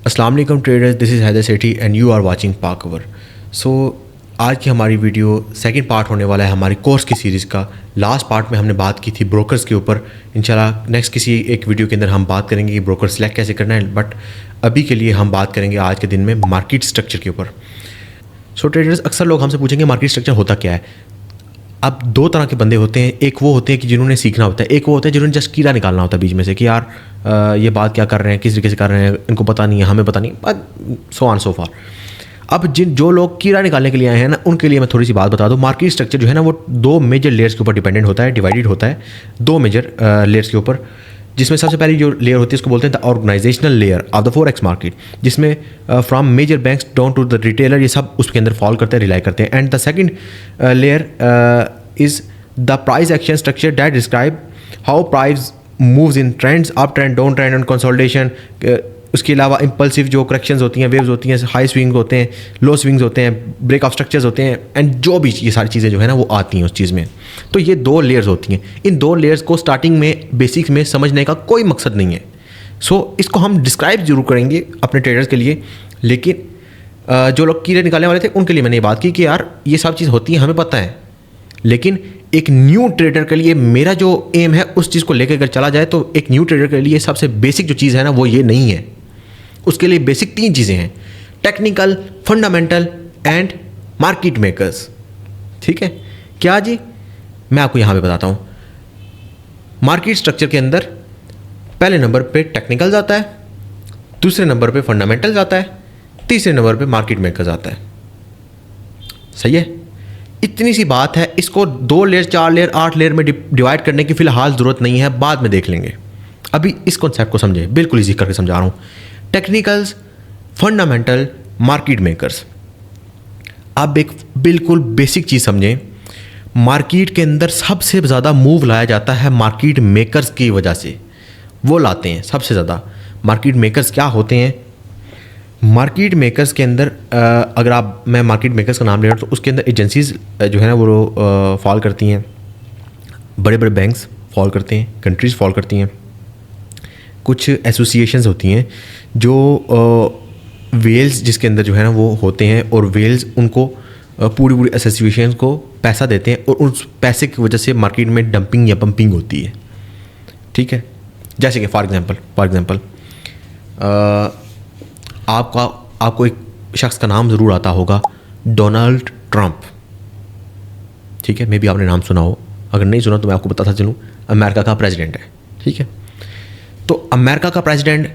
अस्सलाम वालेकुम traders, this is Haider Sethi and you are watching पाकवर। सो आज की हमारी वीडियो सेकंड पार्ट होने वाला है हमारी कोर्स की सीरीज़ का। लास्ट पार्ट में हमने बात की थी ब्रोकर्स के ऊपर। इंशाल्लाह नेक्स्ट किसी एक वीडियो के अंदर हम बात करेंगे कि ब्रोकर सेलेक्ट कैसे करना है, बट अभी के लिए हम बात करेंगे आज के दिन में मार्केट स्ट्रक्चर के ऊपर। सो ट्रेडर्स, अक्सर लोग हमसे पूछेंगे मार्केट स्ट्रक्चर होता क्या है। अब दो तरह के बंदे होते हैं, एक वो होते हैं कि जिन्होंने सीखना होता है, एक वो होते हैं जिन्होंने जस्ट कीड़ा निकालना होता है बीच में से कि यार ये बात क्या कर रहे हैं, किस तरीके से कर रहे हैं, इनको पता नहीं है, हमें पता नहीं, सो ऑन सो फार। अब जो लोग कीड़ा निकालने के लिए आए हैं ना, उनके लिए मैं थोड़ी सी बात बता दूं। मार्केट स्ट्रक्चर जो है ना वो दो मेजर लेयर्स के ऊपर डिपेंडेंट होता है, डिवाइडेड होता है दो मेजर लेयर्स के ऊपर, जिसमें सबसे पहली जो लेयर होती है उसको बोलते हैं the organisational layer of the forex market, जिसमें from major banks down to the retailer ये सब उसके अंदर फॉल करते हैं, रिलाई करते हैं। And the second layer is the price action structure that describe how price moves in trends, up trend, down trend and consolidation. उसके अलावा इंपल्सिव जो करेक्शंस होती हैं, वेव्स होती हैं, हाई स्विंग होते हैं, लो स्विंग्स होते हैं, ब्रेक ऑफ स्ट्रक्चर्स होते हैं, एंड जो भी ये सारी चीज़ें जो है ना वो आती हैं उस चीज़ में। तो ये दो लेयर्स होती हैं। इन दो लेयर्स को स्टार्टिंग में बेसिक्स में समझने का कोई मकसद नहीं है। सो इसको हम डिस्क्राइब जरूर करेंगे अपने ट्रेडर्स के लिए, लेकिन जो लोग कीड़े निकालने वाले थे उनके लिए मैंने ये बात की कि यार ये सब चीज़ होती है, हमें पता है, लेकिन एक न्यू ट्रेडर के लिए मेरा जो एम है उस चीज़ को लेकर अगर चला जाए तो एक न्यू ट्रेडर के लिए सबसे बेसिक जो चीज़ है ना वो ये नहीं है। उसके लिए बेसिक तीन चीज़ें हैं: technical, fundamental and market makers. ठीक है क्या जी? मैं आपको यहाँ पे बताता हूँ। मार्केट स्ट्रक्चर के अंदर पहले नंबर पे टेक्निकल्स आता है, दूसरे नंबर पे फंडामेंटल्स आता है, तीसरे नंबर पे मार्केट मेकर्स आता है। सही है? इतनी सी बात है, इसको 2 लेयर, 4 लेयर, 8 लेयर में डिवाइड करने की फ़िलहाल ज़रूरत नहीं है, बाद में देख लेंगे। अभी इस कॉन्सेप्ट को समझे, बिल्कुल इजी करके समझा रहा हूँ। Technicals, fundamental, market makers. अब एक बिल्कुल बेसिक चीज़ समझें, मार्केट के अंदर सबसे ज़्यादा मूव लाया जाता है मार्केट मेकर्स की वजह से। वो लाते हैं सबसे ज़्यादा। मार्केट मेकर्स क्या होते हैं? मार्केट मेकर्स के अंदर अगर मैं मार्केट मेकर्स का नाम ले रहा हूँ तो उसके अंदर एजेंसीज़ जो है ना वो फॉल करती हैं, बड़े बड़े बैंक्स फॉल करते हैं, कंट्रीज़ फॉल करती हैं, कुछ एसोसिएशंस होती हैं जो वेल्स जिसके अंदर जो है ना वो होते हैं, और वेल्स उनको पूरी एसोसिएशन को पैसा देते हैं, और उस पैसे की वजह से मार्केट में डंपिंग या पंपिंग होती है। ठीक है? जैसे कि फॉर एग्ज़ाम्पल आपको एक शख्स का नाम ज़रूर आता होगा, डोनाल्ड ट्रंप। ठीक है? मे बी आपने नाम सुना हो, अगर नहीं सुना तो मैं आपको बताता चलूँ, अमेरिका का प्रेसिडेंट है। ठीक है? तो अमेरिका का प्रेसिडेंट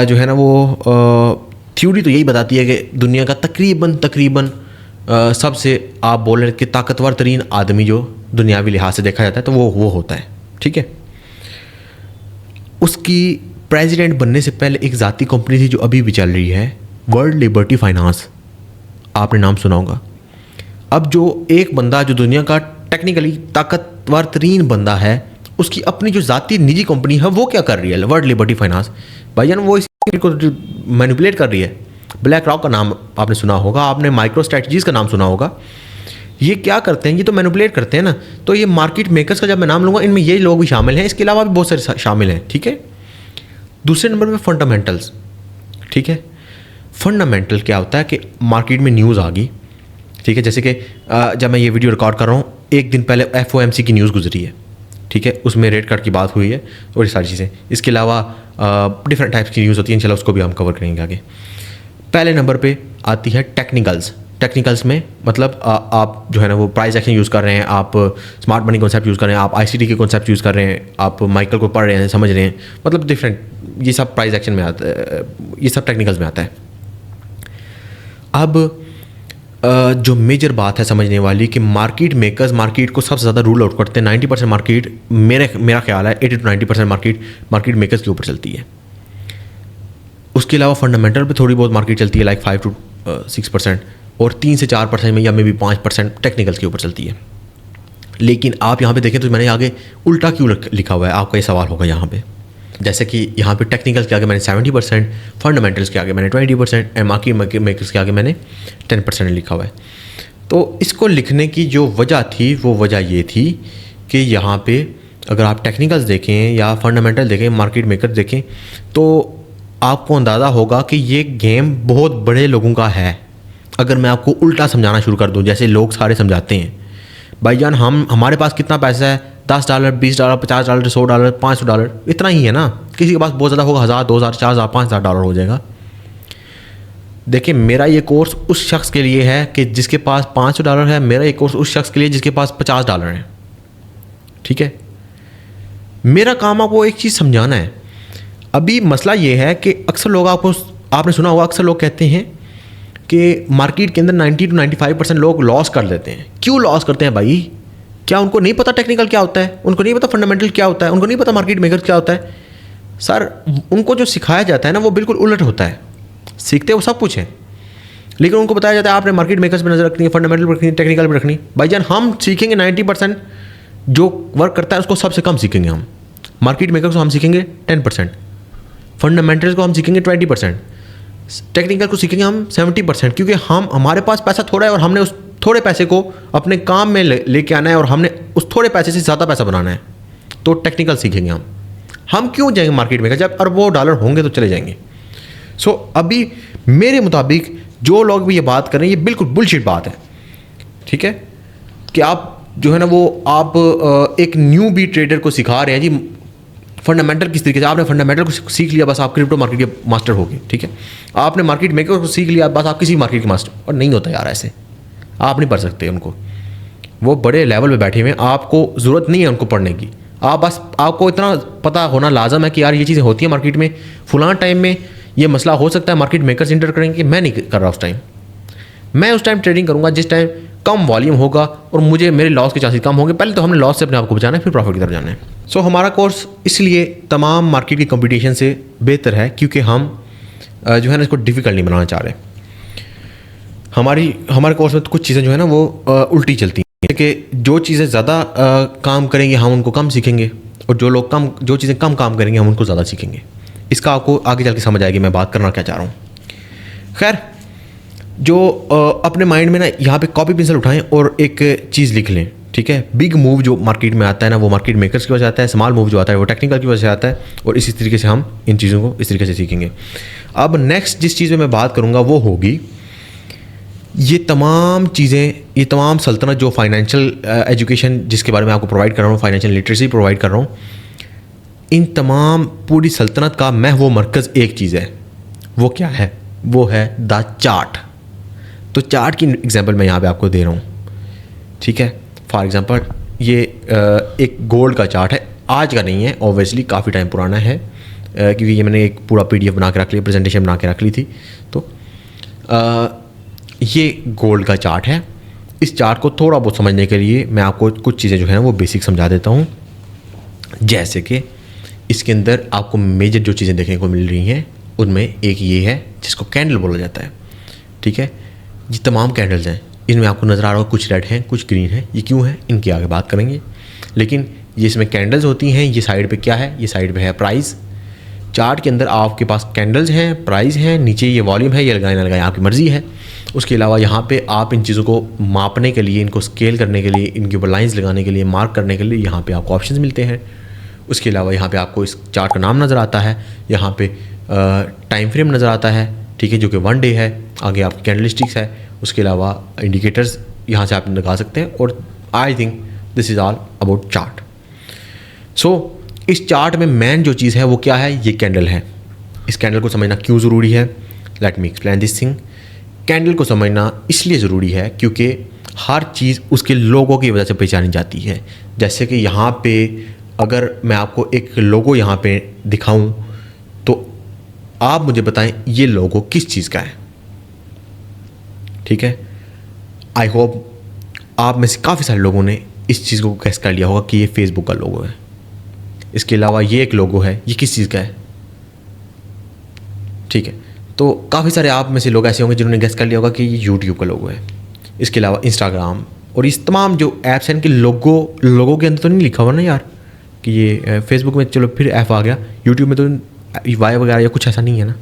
जो है ना वो थ्योरी तो यही बताती है कि दुनिया का तकरीबन सबसे आप बोल रहे कि ताकतवर तरीन आदमी जो दुनियावी लिहाज से देखा जाता है तो वो होता है। ठीक है? उसकी प्रेसिडेंट बनने से पहले एक ज़ाती कंपनी थी जो अभी भी चल रही है, वर्ल्ड लिबर्टी फाइनेंस। आपने नाम सुना होगा। अब जो एक बंदा जो दुनिया का टेक्निकली ताकतवर तरीन बंदा है, उसकी अपनी जो ज़ाती निजी कंपनी है वो क्या कर रही है? World liberty finance. भाईजान वो इसको मैनिपुलेट कर रही है। ब्लैक रॉक का नाम आपने सुना होगा, आपने माइक्रो स्ट्रैटेजीज का नाम सुना होगा। ये क्या करते हैं? ये तो मैनिपुलेट करते हैं ना। तो ये मार्केट मेकर्स का जब मैं नाम लूँगा, इनमें ये लोग भी शामिल हैं, इसके अलावा भी बहुत सारे शामिल हैं। ठीक है? दूसरे नंबर पे फंडामेंटल्स। ठीक है? फंडामेंटल क्या होता है कि मार्केट में न्यूज़ आ गई। ठीक है? जैसे कि जब मैं ये वीडियो रिकॉर्ड कर रहा हूँ, एक दिन पहले FOMC की न्यूज़ गुजरी है। ठीक है? उसमें रेट कट की बात हुई है और ये सारी चीज़ें। इसके अलावा डिफरेंट टाइप्स की न्यूज़ होती हैं, चलो उसको भी हम कवर करेंगे आगे। पहले नंबर पे आती है टेक्निकल्स में मतलब आप जो है ना वो प्राइस एक्शन यूज़ कर रहे हैं, आप स्मार्ट मनी कॉन्सेप्ट यूज़ कर रहे हैं, आप ICT के कॉन्सेप्ट यूज़ कर रहे हैं, आप माइकल को पढ़ रहे हैं, समझ रहे हैं, मतलब डिफरेंट, ये सब प्राइस एक्शन में आता है, ये सब टेक्निकल्स में आता है। अब जो मेजर बात है समझने वाली कि मार्केट मेकर्स मार्केट को सबसे ज़्यादा रूल आउट करते हैं। 90% मार्केट, मेरा ख्याल है 80 to 90% मार्केट मेकर्स के ऊपर चलती है। उसके अलावा फंडामेंटल पे थोड़ी बहुत मार्केट चलती है, लाइक 5 to 6%, और 3 से 4% में या मे बी 5% टेक्निकल्स के ऊपर चलती है। लेकिन आप यहाँ पे देखें तो मैंने आगे उल्टा क्यों लिखा हुआ है, आपका ये सवाल होगा यहाँ पे। जैसे कि यहाँ पे टेक्निकल्स के आगे मैंने 70%, फंडामेंटल्स के आगे मैंने 20% एंड मार्केट मेकर्स के आगे मैंने 10% लिखा हुआ है। तो इसको लिखने की जो वजह थी वो वजह ये थी कि यहाँ पे अगर आप टेक्निकल्स देखें या फंडामेंटल देखें, मार्केट मेकर देखें, तो आपको अंदाज़ा होगा कि ये गेम बहुत बड़े लोगों का है। अगर मैं आपको उल्टा समझाना शुरू कर दूं, जैसे लोग सारे समझाते हैं, भाईजान हमारे पास कितना पैसा है, $10, $20, $50, $100, $500, इतना ही है ना। किसी के पास बहुत ज़्यादा होगा, 1000, 2000, 4000, $5000 हो जाएगा। देखिए, मेरा ये कोर्स उस शख्स के लिए है कि जिसके पास $500 है, मेरा ये कोर्स उस शख्स के लिए जिसके पास $50 है। ठीक है, मेरा काम आपको एक चीज़ समझाना है। अभी मसला ये है कि अक्सर लोग आपने सुना होगा, अक्सर लोग कहते हैं कि मार्केट के अंदर 90 to 95% लोग लॉस कर लेते हैं। क्यों लॉस करते हैं भाई? क्या उनको नहीं पता टेक्निकल क्या होता है? उनको नहीं पता फंडामेंटल क्या होता है? उनको नहीं पता मार्केट मेकर क्या होता है? सर, उनको जो सिखाया जाता है ना, वो बिल्कुल उलट होता है। सीखते वो सब कुछ है, लेकिन उनको बताया जाता है आपने मार्केट मेकर्स पर नजर रखनी है, फंडामेंटल पर रखनी है, टेक्निकल पर रखनी है। भाईजान, हम सीखेंगे 90%, जो वर्क करता है उसको सबसे कम सीखेंगे हम। मार्केट मेकर्स को हम सीखेंगे 10%, फंडामेंटल्स को हम सीखेंगे 20%, टेक्निकल को सीखेंगे हम 70%, क्योंकि हमारे पास पैसा थोड़ा है और हमने उस थोड़े पैसे को अपने काम में लेके आना है और हमने उस थोड़े पैसे से ज़्यादा पैसा बनाना है। तो टेक्निकल सीखेंगे हम क्यों जाएंगे मार्केट में? जब अरबों डॉलर होंगे तो चले जाएंगे। सो अभी मेरे मुताबिक जो लोग भी ये बात कर रहे हैं, ये बिल्कुल बुलशिट बात है। ठीक है, कि आप जो है ना वो आप एक न्यू बी ट्रेडर को सिखा रहे हैं जी फंडामेंटल किस तरीके से। आपने फंडामेंटल को सीख लिया, बस आप क्रिप्टो मार्केट के मास्टर हो गए। ठीक है, आपने मार्केट मेकर को सीख लिया, बस आप किसी मार्केट के मास्टर। और नहीं होता यार, ऐसे आप नहीं पढ़ सकते उनको। वो बड़े लेवल पे बैठे हुए हैं, आपको ज़रूरत नहीं है उनको पढ़ने की। आपको इतना पता होना लाजम है कि यार ये चीज़ें होती हैं मार्केट में, फुलां टाइम में ये मसला हो सकता है, मार्केट मेकर्स इंटर करेंगे। मैं नहीं कर रहा उस टाइम। मैं उस टाइम ट्रेडिंग करूँगा जिस टाइम कम वॉल्यूम होगा और मेरे लॉस के चांसेस कम होंगे। पहले तो हमने लॉस से अपने आप को बचाना है, फिर प्रॉफिट की तरफ जाना है। सो हमारा कोर्स इसलिए तमाम मार्केट की कंपटीशन से बेहतर है, क्योंकि हम जो है ना इसको डिफ़िकल्ट नहीं बनाना चाह रहे। हमारे कोर्स में तो कुछ चीज़ें जो है ना वो उल्टी चलती हैं कि जो चीज़ें ज़्यादा काम करेंगे हम उनको कम सीखेंगे, और जो चीज़ें कम काम करेंगे हम उनको ज़्यादा सीखेंगे। इसका आपको आगे चल के समझ आएगी मैं बात करना क्या चाह रहा हूँ। खैर, जो अपने माइंड में ना यहाँ पे कॉपी पेंसिल उठाएं और एक चीज़ लिख लें। ठीक है, बिग मूव जो मार्केट में आता है ना, वो मार्केट मेकर्स की वजह से आता है। स्मॉल मूव जो आता है वो टेक्निकल की वजह से आता है। और इसी तरीके से हम इन चीज़ों को इस तरीके से सीखेंगे। अब नेक्स्ट जिस चीज़ में मैं बात करूँगा वो होगी ये तमाम चीज़ें, ये तमाम सल्तनत जो फाइनेंशियल एजुकेशन जिसके बारे में आपको प्रोवाइड कर रहा हूँ, फाइनेंशियल लिटरेसी प्रोवाइड कर रहा हूँ, इन तमाम पूरी सल्तनत का महव मरकज़ एक चीज़ है। वो क्या है? वो है द चार्ट। तो चार्ट की एग्जांपल मैं यहाँ पे आपको दे रहा हूँ। ठीक है, फॉर एग्जांपल ये एक गोल्ड का चार्ट है, आज का नहीं है ऑब्वियसली, काफ़ी टाइम पुराना है, क्योंकि ये मैंने एक पूरा PDF बना के रख लिया, प्रेजेंटेशन बना के रख ली थी। तो ये गोल्ड का चार्ट है। इस चार्ट को थोड़ा बहुत समझने के लिए मैं आपको कुछ चीज़ें जो हैं वो बेसिक समझा देता हूँ। जैसे कि इसके अंदर आपको मेजर जो चीज़ें देखने को मिल रही हैं उनमें एक ये है जिसको कैंडल बोला जाता है। ठीक है, ये तमाम कैंडल्स हैं, इनमें आपको नज़र आ रहा होगा कुछ रेड हैं कुछ ग्रीन हैं। ये क्यों है इनकी आगे बात करेंगे, लेकिन ये इसमें कैंडल्स होती हैं। ये साइड पे क्या है? ये साइड पे है प्राइस। चार्ट के अंदर आपके पास कैंडल्स हैं, प्राइस है, नीचे ये वॉल्यूम है, ये लगाए ना लगाए आपकी मर्ज़ी है। उसके अलावा यहाँ पे आप इन चीज़ों को मापने के लिए, इनको स्केल करने के लिए, इनके ऊपर लाइंस लगाने के लिए, मार्क करने के लिए यहाँ पे आपको ऑप्शंस मिलते हैं। उसके अलावा यहाँ पे आपको इस चार्ट का नाम नज़र आता है, यहाँ पे टाइम फ्रेम नज़र आता है। ठीक है, जो कि 1 डे है। आगे आपकी कैंडलस्टिक्स है। उसके अलावा इंडिकेटर्स यहाँ से आप लगा सकते हैं। और I think this is all about chart. So इस चार्ट में मेन जो चीज़ है वो क्या है? ये कैंडल है। इस कैंडल को समझना क्यों ज़रूरी है? Let me explain this thing. Candle को समझना इसलिए ज़रूरी है क्योंकि हर चीज़ उसके लोगों की वजह से पहचानी जाती है। जैसे कि यहाँ पे अगर मैं आपको एक लोगो यहाँ पे दिखाऊं तो आप मुझे बताएं ये लोगो किस चीज़ का है। ठीक है, आई होप आप में से काफ़ी सारे लोगों ने इस चीज़ को गेस कर लिया होगा कि ये फेसबुक का लोगो है। इसके अलावा ये एक लोगो है, ये किस चीज़ का है? ठीक है, तो काफ़ी सारे आप में से लोग ऐसे होंगे जिन्होंने गेस कर लिया होगा कि ये यूट्यूब का लोगो है। इसके अलावा इंस्टाग्राम और इस तमाम जो ऐप्स हैं इनके लोगों के अंदर तो नहीं लिखा हुआ ना यार कि ये फेसबुक में चलो फिर ऐप आ गया, यूट्यूब में तो वाई वगैरह या कुछ ऐसा नहीं है ना।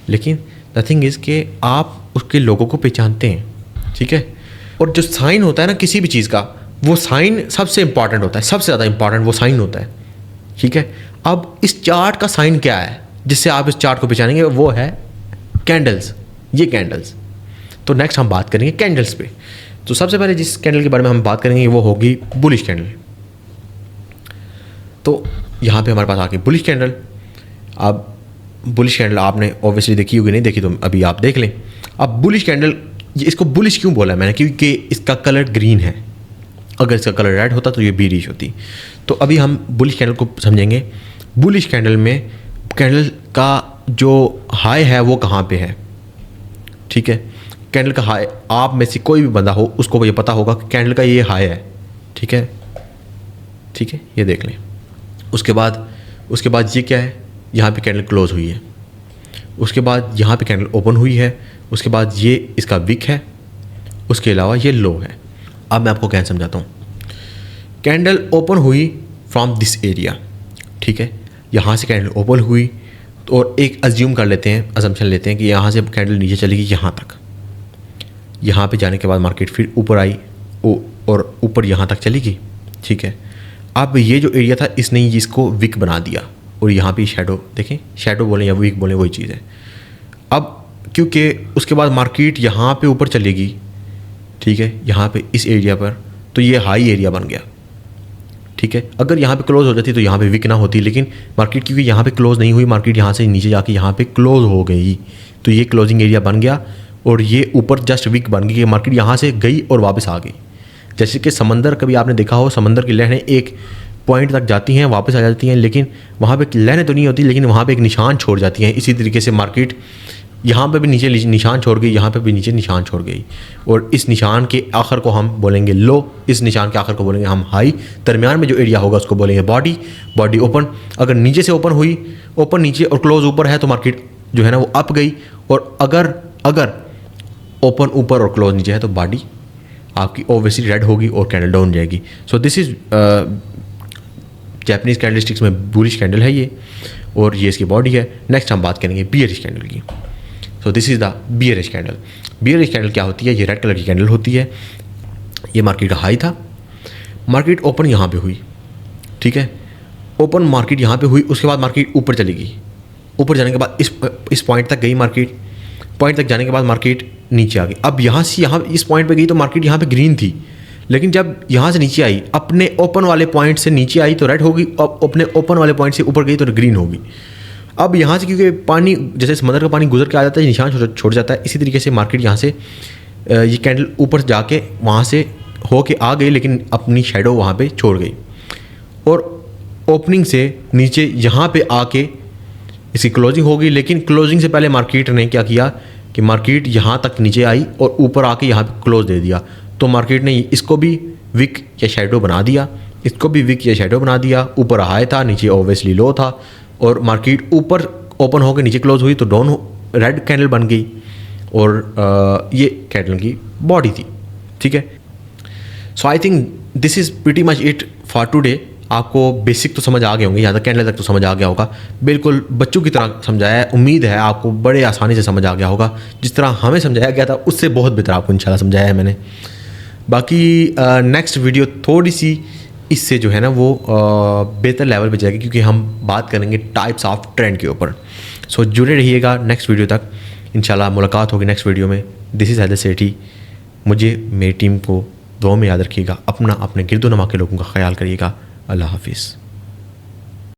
लेकिन द थिंग इज़ कि आप उसके लोगों को पहचानते हैं। ठीक है, और जो साइन होता है ना किसी भी चीज़ का, वो साइन सबसे इंपॉर्टेंट होता है, सबसे ज़्यादा इंपॉर्टेंट वो साइन होता है। ठीक है, अब इस चार्ट का साइन क्या है? जिससे आप इस चार्ट को पहचानेंगे वो है कैंडल्स, ये कैंडल्स। तो नेक्स्ट हम बात करेंगे कैंडल्स पे। तो सबसे पहले जिस कैंडल के बारे में हम बात करेंगे वो होगी बुलिश कैंडल। तो यहाँ पे हमारे पास आ गई बुलिश कैंडल। अब बुलिश कैंडल आपने ऑब्वियसली देखी होगी, नहीं देखी तो अभी आप देख लें। अब बुलिश कैंडल, इसको बुलिश क्यों बोला मैंने, क्योंकि इसका कलर ग्रीन है। अगर इसका कलर रेड होता तो ये बीरिश होती। तो अभी हम बुलिश कैंडल को समझेंगे। बुलिश कैंडल में कैंडल का जो हाई है वो कहाँ पे है, ठीक है। कैंडल का हाई, आप में से कोई भी बंदा हो उसको ये पता होगा कि कैंडल का ये हाई है, ठीक है, ठीक है, ये देख लें। उसके बाद ये क्या है, यहाँ पे कैंडल क्लोज हुई है। उसके बाद यहाँ पे कैंडल ओपन हुई है। उसके बाद ये इसका विक है। उसके अलावा ये लो है। अब मैं आपको क्या समझाता हूँ। कैंडल ओपन हुई फ्रॉम दिस एरिया, ठीक है, यहाँ से कैंडल ओपन हुई और एक अज्यूम कर लेते हैं, असम्पशन लेते हैं कि यहाँ से कैंडल नीचे चलेगी यहाँ तक। यहाँ पे जाने के बाद मार्केट फिर ऊपर आई और ऊपर यहाँ तक चलेगी, ठीक है। अब ये जो एरिया था इसने इसको विक बना दिया और यहाँ पे शैडो देखें, शैडो बोलें या विक बोलें वही चीज़ है। अब क्योंकि उसके बाद मार्केट यहाँ पे ऊपर चलेगी, ठीक है, यहाँ पे इस एरिया पर, तो ये हाई एरिया बन गया, ठीक है। अगर यहाँ पे क्लोज हो जाती तो यहाँ पे विक ना होती, लेकिन मार्केट क्योंकि यहाँ पे क्लोज नहीं हुई, मार्केट यहाँ से नीचे जाके यहाँ पे क्लोज हो गई, तो ये क्लोजिंग एरिया बन गया और ये ऊपर जस्ट विक बन गई कि मार्केट यहाँ से गई और वापस आ गई। जैसे कि समंदर, कभी आपने देखा हो समंदर की लहरें एक पॉइंट तक जाती हैं वापस आ जाती हैं, लेकिन वहाँ पे लहरें तो नहीं होती, लेकिन वहाँ पे एक निशान छोड़ जाती हैं। इसी तरीके से मार्केट यहाँ पे भी नीचे निशान छोड़ गई, यहाँ पे भी नीचे निशान छोड़ गई और इस निशान के आखिर को हम बोलेंगे लो, इस निशान के आखिर को बोलेंगे हम हाई, दरमियान में जो एरिया होगा उसको बोलेंगे बॉडी, बॉडी ओपन। अगर नीचे से ओपन हुई, ओपन नीचे और क्लोज ऊपर है तो मार्केट जो है ना वो अप गई, और अगर ओपन ऊपर और क्लोज नीचे है तो बॉडी आपकी ओब्वियसली रेड होगी और कैंडल डाउन जाएगी। So this is Japanese candlesticks में बुलिश कैंडल है ये, और ये इसकी बॉडी है। नेक्स्ट हम बात करेंगे बियरिश कैंडल की। So this is the bearish candle. Bearish candle क्या होती है, ये रेड कलर की कैंडल होती है। ये मार्केट का हाई था, मार्केट ओपन यहाँ पे हुई, ठीक है, ओपन मार्केट यहाँ पे हुई। उसके बाद मार्केट ऊपर चली गई, ऊपर जाने के बाद इस पॉइंट तक गई मार्केट, पॉइंट तक जाने के बाद मार्केट नीचे आ गई। अब यहाँ से यहाँ इस पॉइंट पे गई तो मार्केट यहाँ पे ग्रीन थी, लेकिन जब यहाँ से नीचे आई, अपने ओपन वाले पॉइंट से नीचे आई तो रेड होगी, और अपने ओपन वाले पॉइंट से ऊपर गई तो ग्रीन होगी। अब यहाँ से क्योंकि पानी, जैसे समंदर का पानी गुजर के आ जाता है, निशान छोड़ जाता है, इसी तरीके से मार्केट यहाँ से ये कैंडल ऊपर जाके वहाँ से हो के आ गई, लेकिन अपनी शेडो वहाँ पे छोड़ गई और ओपनिंग से नीचे यहाँ पे आके इसकी क्लोजिंग हो गई। लेकिन क्लोजिंग से पहले मार्केट ने क्या किया कि मार्केट यहाँ तक नीचे आई और ऊपर आके यहाँ पे क्लोज दे दिया, तो मार्केट ने इसको भी विक या शेडो बना दिया, इसको भी विक या शेडो बना दिया। ऊपर हाई था, नीचे ऑब्वियसली लो था, और मार्केट ऊपर ओपन होकर नीचे क्लोज हुई तो डाउन रेड कैंडल बन गई, और ये कैंडल की बॉडी थी, ठीक है। So I think this is pretty much it for today. आपको बेसिक तो समझ आ गए होंगे, यहाँ तक कैंडल तक तो समझ आ गया होगा, बिल्कुल बच्चों की तरह समझाया है। उम्मीद है आपको बड़े आसानी से समझ आ गया होगा, जिस तरह हमें समझाया गया था उससे बहुत बेहतर आपको इंशाल्लाह समझाया है मैंने। बाकी नेक्स्ट वीडियो थोड़ी सी इससे जो है ना वो बेहतर लेवल पे जाएगी, क्योंकि हम बात करेंगे टाइप्स ऑफ ट्रेंड के ऊपर। सो जुड़े रहिएगा नेक्स्ट वीडियो तक, इंशाल्लाह मुलाकात होगी नेक्स्ट वीडियो में। दिस इज़ हैदर सेठी। मुझे, मेरी टीम को दुआ में याद रखिएगा। अपना, अपने गिरदो नमा के लोगों का ख्याल करिएगा। अल्लाह हाफिज़।